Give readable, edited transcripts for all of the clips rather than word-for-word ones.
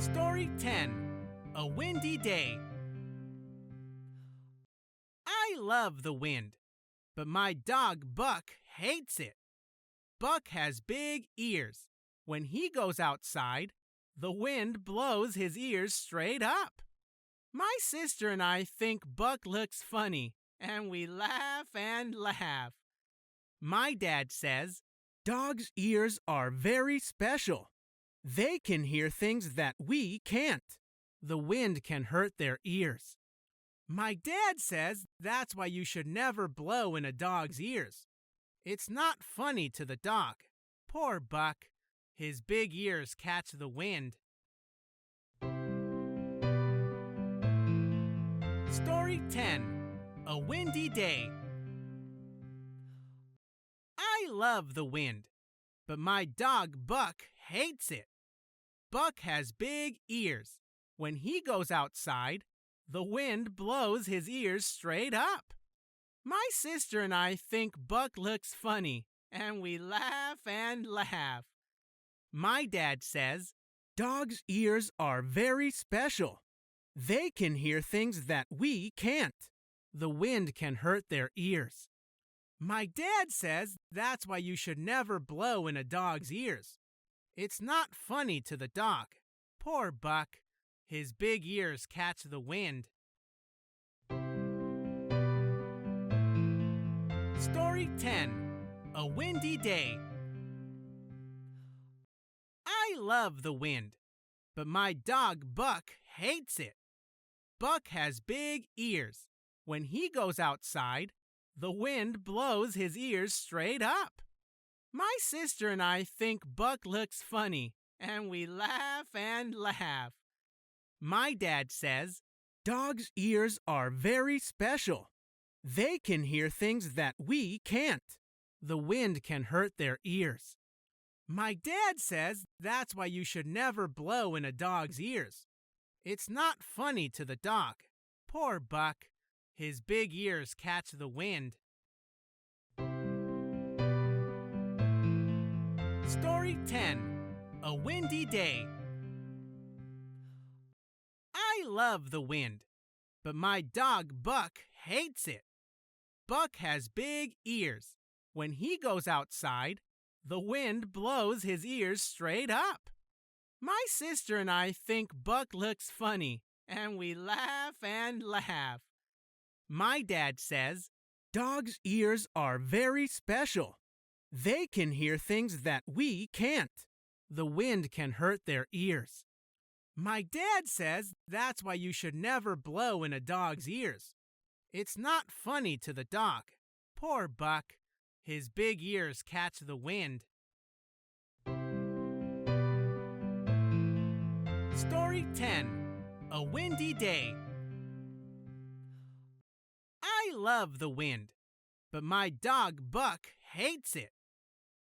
Story 10. A Windy Day. I love the wind, but my dog Buck hates it. Buck has big ears. When he goes outside, the wind blows his ears straight up. My sister and I think Buck looks funny, and we laugh and laugh. My dad says, "Dogs' ears are very special. They can hear things that we can't. The wind can hurt their ears." My dad says that's why you should never blow in a dog's ears. It's not funny to the dog. Poor Buck. His big ears catch the wind. Story 10. A Windy Day. I love the wind, but my dog Buck hates it. Buck has big ears. When he goes outside, the wind blows his ears straight up. My sister and I think Buck looks funny, and we laugh and laugh. My dad says, "Dogs' ears are very special. They can hear things that we can't. The wind can hurt their ears." My dad says that's why you should never blow in a dog's ears. It's not funny to the dog. Poor Buck. His big ears catch the wind. Story 10. A Windy Day. I love the wind, but my dog Buck hates it. Buck has big ears. When he goes outside, the wind blows his ears straight up. My sister and I think Buck looks funny, and we laugh and laugh. My dad says, "Dogs' ears are very special. They can hear things that we can't. The wind can hurt their ears." My dad says that's why you should never blow in a dog's ears. It's not funny to the dog. Poor Buck. His big ears catch the wind. Story 10. A Windy Day. I love the wind, but my dog Buck hates it. Buck has big ears. When he goes outside, the wind blows his ears straight up. My sister and I think Buck looks funny, and we laugh and laugh. My dad says, "Dogs' ears are very special. They can hear things that we can't. The wind can hurt their ears." My dad says that's why you should never blow in a dog's ears. It's not funny to the dog. Poor Buck. His big ears catch the wind. Story 10. A Windy Day. I love the wind, but my dog Buck hates it.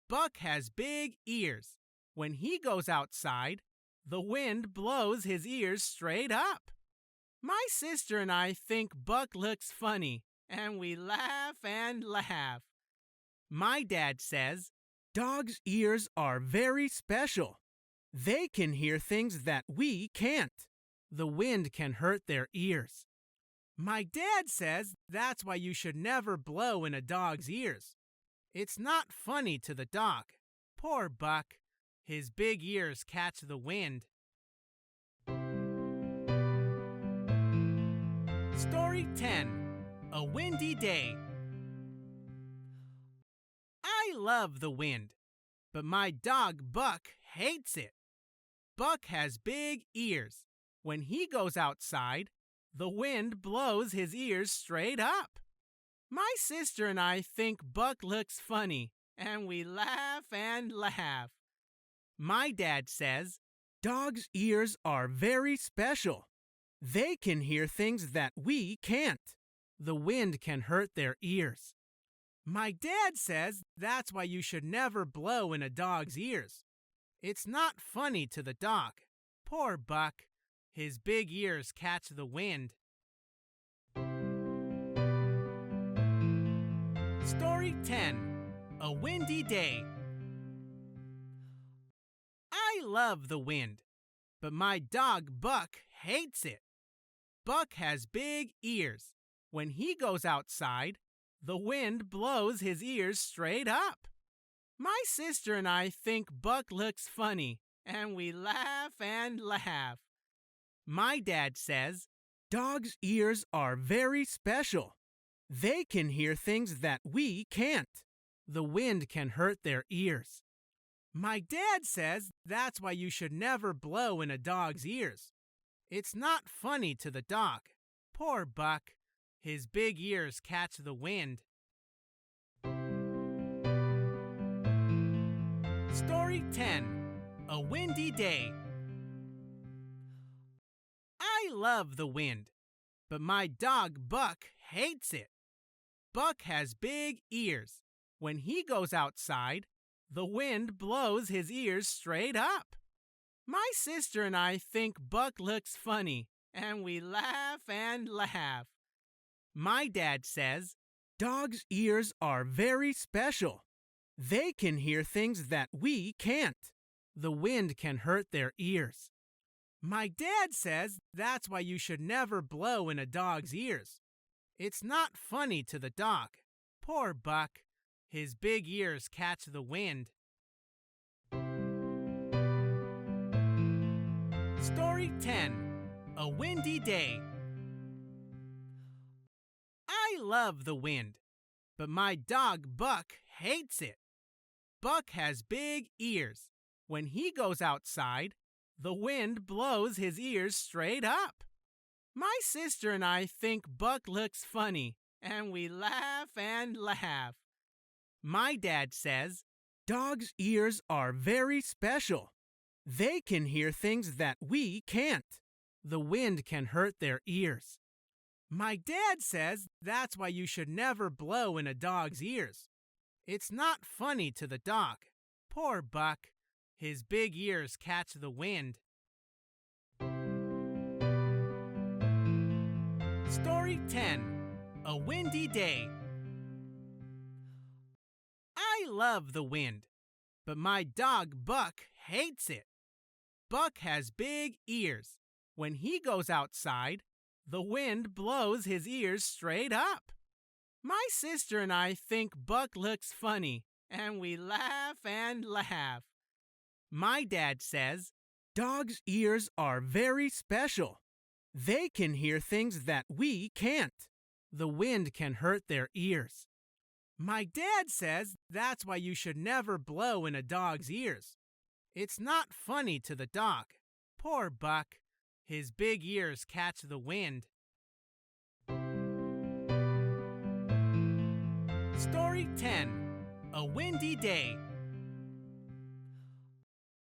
Buck has big ears. When he goes outside, the wind blows his ears straight up. My sister and I think Buck looks funny, and we laugh and laugh. My dad says, "Dogs' ears are very special. They can hear things that we can't. The wind can hurt their ears." My dad says that's why you should never blow in a dog's ears. It's not funny to the dog. Poor Buck. His big ears catch the wind. Story 10. A Windy Day. I love the wind, but my dog Buck hates it. Buck has big ears. When he goes outside, the wind blows his ears straight up. My sister and I think Buck looks funny, and we laugh and laugh. My dad says, "Dogs' ears are very special. They can hear things that we can't. The wind can hurt their ears." My dad says that's why you should never blow in a dog's ears. It's not funny to the dog. Poor Buck. His big ears catch the wind. Story 10. A Windy Day. I love the wind, but my dog Buck hates it. Buck has big ears. When he goes outside, the wind blows his ears straight up. My sister and I think Buck looks funny, and we laugh and laugh. My dad says, "Dogs' ears are very special. They can hear things that we can't. The wind can hurt their ears." My dad says that's why you should never blow in a dog's ears. It's not funny to the dog. Poor Buck. His big ears catch the wind. Story 10. A Windy Day. I love the wind, but my dog Buck hates it. Buck has big ears. When he goes outside, the wind blows his ears straight up. My sister and I think Buck looks funny, and we laugh and laugh. My dad says, "Dogs' ears are very special. They can hear things that we can't. The wind can hurt their ears." My dad says that's why you should never blow in a dog's ears. It's not funny to the dog. Poor Buck. His big ears catch the wind. Story 10. A Windy Day. I love the wind, but my dog Buck hates it. Buck has big ears. When he goes outside, the wind blows his ears straight up. My sister and I think Buck looks funny, and we laugh and laugh. My dad says, "Dogs' ears are very special. They can hear things that we can't. The wind can hurt their ears." My dad says that's why you should never blow in a dog's ears. It's not funny to the dog. Poor Buck. His big ears catch the wind. Story 10. A Windy Day. I love the wind, but my dog Buck hates it. Buck has big ears. When he goes outside, the wind blows his ears straight up. My sister and I think Buck looks funny, and we laugh and laugh. My dad says, "Dogs' ears are very special. They can hear things that we can't. The wind can hurt their ears." My dad says that's why you should never blow in a dog's ears. It's not funny to the dog. Poor Buck. His big ears catch the wind. Story 10. A Windy Day.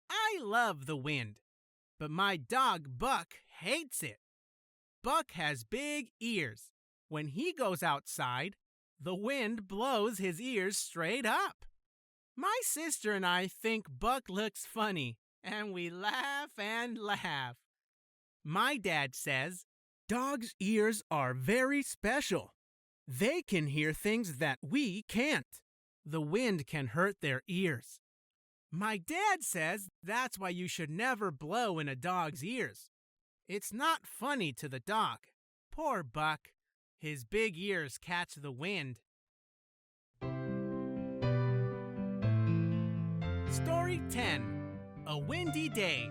I love the wind, but my dog Buck hates it. Buck has big ears. When he goes outside, the wind blows his ears straight up. My sister and I think Buck looks funny, and we laugh and laugh. My dad says, "Dogs' ears are very special. They can hear things that we can't. The wind can hurt their ears." My dad says that's why you should never blow in a dog's ears. It's not funny to the dog. Poor Buck. His big ears catch the wind. Story 10. A Windy Day.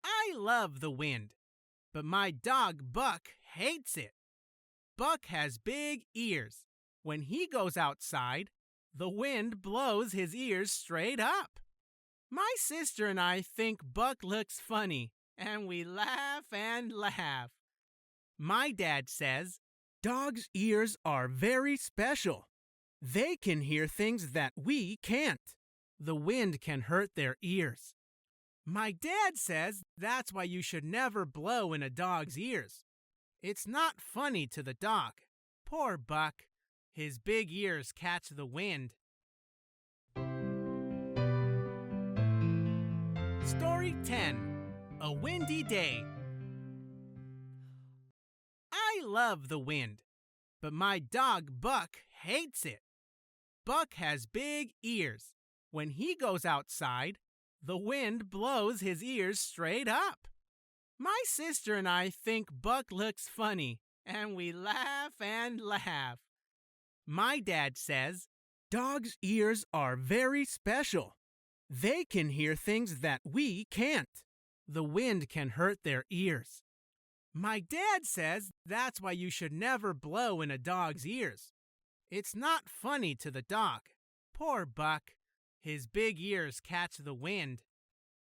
I love the wind, but my dog Buck hates it. Buck has big ears. When he goes outside, the wind blows his ears straight up. My sister and I think Buck looks funny, and we laugh and laugh. My dad says, "Dogs' ears are very special. They can hear things that we can't. The wind can hurt their ears." My dad says that's why you should never blow in a dog's ears. It's not funny to the dog. Poor Buck. His big ears catch the wind. Story 10. A Windy Day. I love the wind, but my dog Buck hates it. Buck has big ears. When he goes outside, The wind blows his ears straight up. My sister and I think Buck looks funny, and we laugh and laugh. My dad says, dogs' ears are very special. They can hear things that we can't. The wind can hurt their ears. My dad says that's why you should never blow in a dog's ears. It's not funny to the dog. Poor Buck. His big ears catch the wind